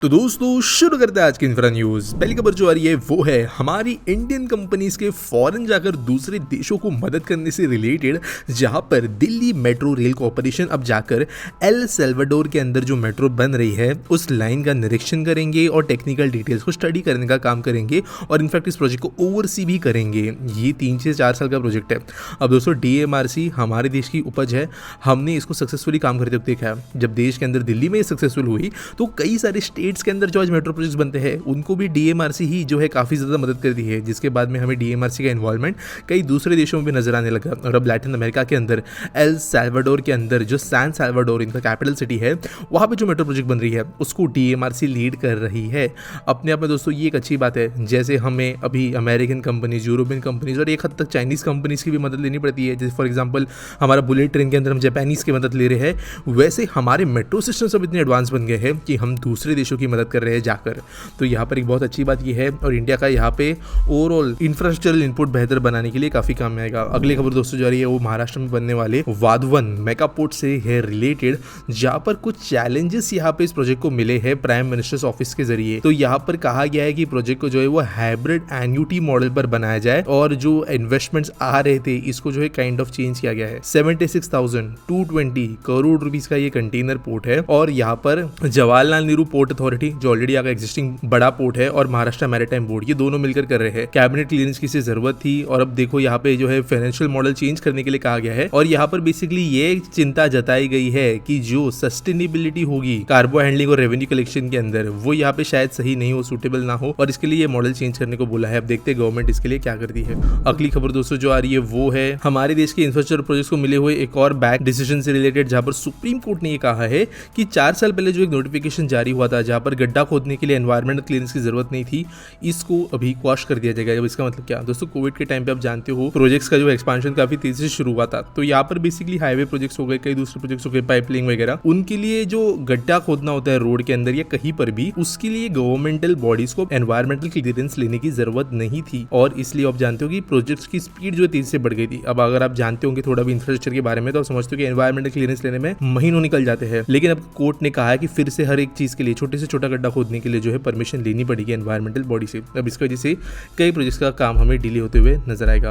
तो दोस्तों शुरू करते हैं आज की इंफ्रा न्यूज। पहली खबर जो आ रही है वो है हमारी इंडियन कंपनीज के फॉरेन जाकर दूसरे देशों को मदद करने से रिलेटेड, जहां पर दिल्ली मेट्रो रेल कॉर्पोरेशन अब जाकर एल सेल्वाडोर के अंदर जो मेट्रो बन रही है उस लाइन का निरीक्षण करेंगे और टेक्निकल डिटेल्स को स्टडी करने का काम करेंगे और इनफैक्ट इस प्रोजेक्ट को ओवरसी भी करेंगे। ये 3 से 4 साल का प्रोजेक्ट है। अब दोस्तों DMRC हमारे देश की उपज है, हमने इसको सक्सेसफुली काम करते हुए देखा है। जब देश के अंदर दिल्ली में ये सक्सेसफुल हुई तो कई सारे स्टेट्स के अंदर जो आज मेट्रो प्रोजेक्ट्स बनते हैं उनको भी DMRC ही जो है काफ़ी ज़्यादा मदद करती है, जिसके बाद में हमें DMRC का इन्वॉल्वमेंट कई दूसरे देशों में भी नजर आने लगा। और अब लैटिन अमेरिका के अंदर एल साल्वाडोर के अंदर जो सैन साल्वाडोर इनका कैपिटल सिटी है, वहाँ पे जो मेट्रो प्रोजेक्ट बन रही है उसको DMRC लीड कर रही है। अपने आप में दोस्तों ये एक अच्छी बात है। जैसे हमें अभी अमेरिकन कंपनीज, यूरोपियन कंपनीज और एक हद तक चाइनीज़ कंपनीज़ की भी मदद लेनी पड़ती है। जैसे फॉर एग्जाम्पल हमारा बुलेट ट्रेन के अंदर हम जापानीज़ की मदद ले रहे हैं, वैसे हमारे मेट्रो सिस्टम सब इतने एडवांस बन गए हैं कि हम दूसरे देशों की मदद कर रहे हैं जाकर। तो यहाँ पर एक बहुत अच्छी बात ये है और इंडिया का यहाँ पे ओवरऑल इंफ्रास्ट्रक्चरल इनपुट बेहतर बनाने के लिए काफी काम में आएगा। अगली खबर दोस्तों जो आ रही है वो महाराष्ट्र में बनने वाले वाधवन मेगा पोर्ट से है रिलेटेड, जहाँ पर कुछ चैलेंजेस यहाँ पे इस प्रोजेक्ट को मिले हैं प्राइम मिनिस्टर्स ऑफिस के जरिए। तो यहाँ पर कहा गया है कि प्रोजेक्ट को जो है वो हाइब्रिड एन्युटी मॉडल पर बनाया जाए और जो इन्वेस्टमेंट्स आ रहे थे इसको जो है काइंड ऑफ चेंज किया गया है। 76,220 करोड़ रुपीस का ये कंटेनर पोर्ट है और यहाँ पर जवाहरलाल नेहरू पोर्ट अथॉरिटी जो ऑलरेडी यहाँ का एग्जिस्टिंग बड़ा पोर्ट है और महाराष्ट्र मैरीटाइम बोर्ड, ये दोनों मिलकर कर रहे हैं। कैबिनेट क्लियरेंस की से जरूरत थी और अब देखो यहाँ पे जो है फाइनेंशियल मॉडल चेंज करने के लिए कहा गया है और यहाँ पर बेसिकली ये चिंता जताई गई है कि जो सस्टेनेबिलिटी होगी कार्गो हैंडलिंग और रेवेन्यू कलेक्शन के अंदर वो यहाँ पे शायद सही नहीं हो, सूटेबल ना हो और इसके लिए ये मॉडल चेंज करने को बोला है। अब देखते हैं गवर्नमेंट इसके लिए क्या करती है। अगली खबर दोस्तों जो आ रही है वो है हमारे देश के इंफ्रास्ट्रक्चर प्रोजेक्ट को मिले हुए एक और बैक डिसीजन से रिलेटेड, जहां पर सुप्रीम कोर्ट ने ये कहा है कि 4 साल पहले जो एक नोटिफिकेशन जारी हुआ था जहां पर गड्ढा खोदने के लिए एनवायरमेंटल क्लियरेंस की जरूरत नहीं थी, इसको अभी क्वाश कर दिया जाएगा। अब इसका मतलब क्या दोस्तों, कोविड के टाइम पे आप जानते हो प्रोजेक्ट्स का जो एक्सपांशन काफी तेजी से शुरू हुआ था। तो यहाँ पर बेसिकली हाईवे प्रोजेक्ट्स हो गए, कई दूसरे प्रोजेक्ट्स हो गए, पाइपलाइन वगैरह, उनके लिए जो गड्ढा खोदना होता है रोड के अंदर या कहीं पर भी, उसके लिए गवर्नमेंटल बॉडीज को एनवायरमेंटल क्लियरेंस लेने की जरूरत नहीं थी और इसलिए आप जानते हो कि प्रोजेक्ट्स की स्पीड जो तेजी से बढ़ गई थी। अब अगर आप जानते होंगे थोड़ा भी इंफ्रास्ट्रक्चर के बारे में तो आप समझते हो कि एनवायरमेंटल क्लियरेंस लेने में महीनों निकल जाते हैं, लेकिन अब कोर्ट ने कहा है कि फिर से हर एक चीज के लिए, छोटे से छोटा गड्ढा खोदने के लिए जो है परमिशन लेनी पड़ेगी एनवायरमेंटल बॉडी से। अब इसकी वजह से कई प्रोजेक्ट्स का काम हमें डिले होते हुए नजर आएगा।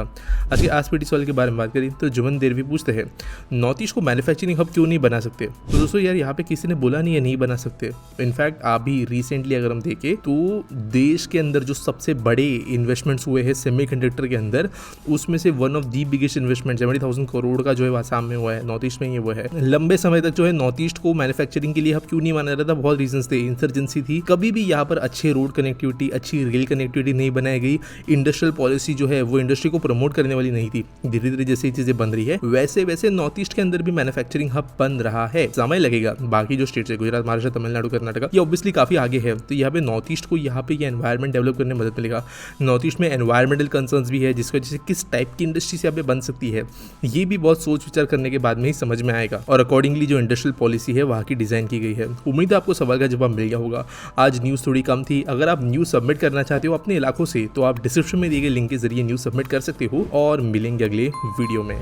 आज के आसपीटी सवाल के बारे में बात करें तो जुमन देरवी पूछते हैं नॉर्थ ईस्ट को मैन्युफैक्चरिंग हब क्यों नहीं बना सकते। तो दोस्तों यार यहाँ पे किसी ने बोला नहीं है नहीं बना सकते। इनफैक्ट अभी रिसेंटली अगर हम देखें तो देश के अंदर जो सबसे बड़े इन्वेस्टमेंट्स हुए हैं सेमीकंडक्टर के अंदर, उसमें से one of the biggest investment 70,000 crore का जो है आसाम में हुआ है, नॉर्थ ईस्ट में ये वो है। लंबे समय तक जो है नॉर्थ ईस्ट को मैन्युफैक्चरिंग के लिए हब क्यों नहीं माना जा रहा था, बहुत रीजंस थे। इंसर्जेंसी थी, कभी भी यहाँ पर अच्छे रोड कनेक्टिविटी, अच्छी रेल कनेक्टिविटी नहीं बनाई गई, इंडस्ट्रियल पॉलिसी जो है वो इंडस्ट्री को प्रमोट करने वाली नहीं थी। धीरे धीरे जैसे चीजें बन रही है वैसे वैसे नॉर्थ ईस्ट के अंदर भी मैन्युफैक्चरिंग हब बन रहा है। समय लगेगा। बाकी जो स्टेट्स है गुजरात, महाराष्ट्र, तमिलनाडु, कर्नाटक, ये ऑब्वियसली काफी आगे है, तो यहाँ पे नॉर्थ ईस्ट को यहाँ पे ये एनवायरमेंट डेवलप करने में मदद मिलेगा। नॉर्थ ईस्ट में एनवायरमेंटल कंसर्न्स भी है जिसकी वजह से किस टाइप की इंडस्ट्री से यहाँ पे बन सकती है, ये भी बहुत सोच विचार करने के बाद में ही समझ में आएगा और अकॉर्डिंगली जो इंडस्ट्रियल पॉलिसी है वहाँ की डिजाइन की गई है। उम्मीद है आपको सवाल का जवाब मिल गया होगा। आज न्यूज़ थोड़ी कम थी। अगर आप न्यूज़ सबमिट करना चाहते हो अपने इलाकों से तो आप डिस्क्रिप्शन में दिए गए लिंक के जरिए न्यूज़ सबमिट कर सकते हो और मिलेंगे अगले वीडियो में।